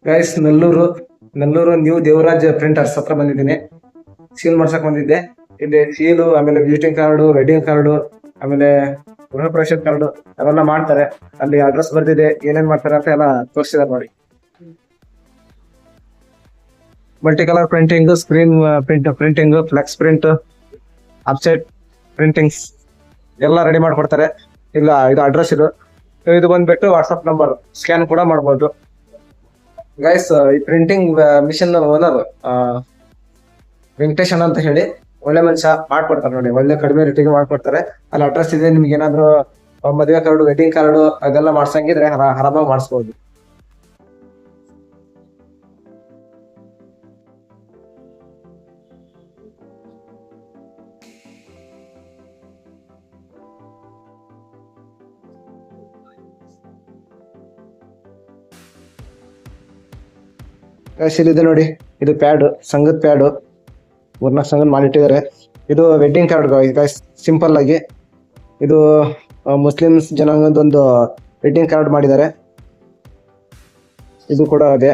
Guys, Nellore new Devaraj printers ಹತ್ರ ಬಂದಿದ್ದೀನಿ. Seal ಮಾಡ್ಸಕ್ ಬಂದಿದ್ದೆ. ಇಲ್ಲಿ ಸೀಲು, ಆಮೇಲೆ ವಿಸಿಟಿಂಗ್ ಕಾರ್ಡು, ವೆಡ್ಡಿಂಗ್ ಕಾರ್ಡು, ಆಮೇಲೆ ಗೃಹ ಪ್ರವೇಶ ಕಾರ್ಡು ಅವೆಲ್ಲ ಮಾಡ್ತಾರೆ. ಅಲ್ಲಿ ಅಡ್ರೆಸ್ ಬರ್ದಿದೆ, ಏನೇನ್ ಮಾಡ್ತಾರೆ ಅಂತ ಎಲ್ಲ ತೋರಿಸಿದಾರೆ ನೋಡಿ. Multi colour printing, screen printing, flex print, offset printings ಎಲ್ಲ ರೆಡಿ ಮಾಡ್ಕೊಡ್ತಾರೆ. ಇಲ್ಲ, ಇದು ಅಡ್ರೆಸ್ ಇದು ಬಂದ್ಬಿಟ್ಟು ವಾಟ್ಸ್ಆಪ್ ನಂಬರ್, ಸ್ಕ್ಯಾನ್ ಕೂಡ ಮಾಡ್ಬೋದು. ಗೈಸ್, ಈ ಪ್ರಿಂಟಿಂಗ್ ಮಿಷನ್ ಓನರ್ ವೆಂಕಟೇಶನ್ ಅಂತ ಹೇಳಿ ಒಳ್ಳೆ ಮನುಷ್ಯ, ಮಾಡ್ಕೊಡ್ತಾರೆ ನೋಡಿ. ಒಳ್ಳೆ ಕಡಿಮೆ ರೇಟಿಗೆ ಮಾಡ್ಕೊಡ್ತಾರೆ. ಅಲ್ಲಿ ಅಡ್ರೆಸ್ ಇದೆ. ನಿಮ್ಗೆ ಏನಾದ್ರು ಮದುವೆ ಕಾರ್ಡು, ವೆಡ್ಡಿಂಗ್ ಕಾರ್ಡು ಅದೆಲ್ಲ ಮಾಡ್ಸಂಗಿದ್ರೆ ಆರಾಮಾಗಿ ಮಾಡಿಸ್ಬೋದು. ಇದೆ ನೋಡಿ, ಇದು ಪ್ಯಾಡ್, ಸಂಘದ ಪ್ಯಾಡು, 4 ಸಂಘದ ಮಾಡಿಟ್ಟಿದ್ದಾರೆ. ಇದು ವೆಡ್ಡಿಂಗ್ ಕಾರ್ಡ್ ಗೈಸ್, ಸಿಂಪಲ್ ಆಗಿ. ಇದು ಮುಸ್ಲಿಮ್ಸ್ ಜನಾಂಗದೊಂದು ವೆಡ್ಡಿಂಗ್ ಕಾರ್ಡ್ ಮಾಡಿದ್ದಾರೆ. ಇದು ಕೂಡ ಅದೇ.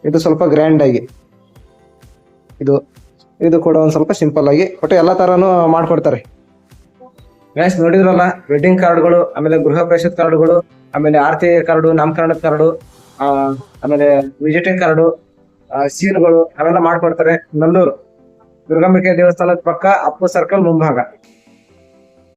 ಇದು ಸ್ವಲ್ಪ ಗ್ರ್ಯಾಂಡ್ ಆಗಿ, ಇದು ಕೂಡ ಒಂದ್ ಸ್ವಲ್ಪ ಸಿಂಪಲ್ ಆಗಿ, ಒಟ್ಟು ಎಲ್ಲಾ ತರಾನು ಮಾಡ್ಕೊಡ್ತಾರೆ. ಗೈಸ್, ನೋಡಿದ್ರಲ್ಲ, ವೆಡ್ಡಿಂಗ್ ಕಾರ್ಡ್ಗಳು, ಆಮೇಲೆ ಗೃಹ ಪ್ರವೇಶದ ಕಾರ್ಡುಗಳು, ಆಮೇಲೆ ಆರತಿ ಕಾರ್ಡು, ನಾಮಕರಣದ ಕಾರ್ಡು, ಆಮೇಲೆ ವಿಸಿಟಿಂಗ್ ಕಾರ್ಡು, ಸೀಲ್ಗಳು ಅವೆಲ್ಲ ಮಾಡ್ಕೊಡ್ತಾರೆ. ನಲ್ಲೂರು ದುರ್ಗಾಂಬಿಕೆ ದೇವಸ್ಥಾನದ ಪಕ್ಕ, ಅಪ್ಪು ಸರ್ಕಲ್ ಮುಂಭಾಗ.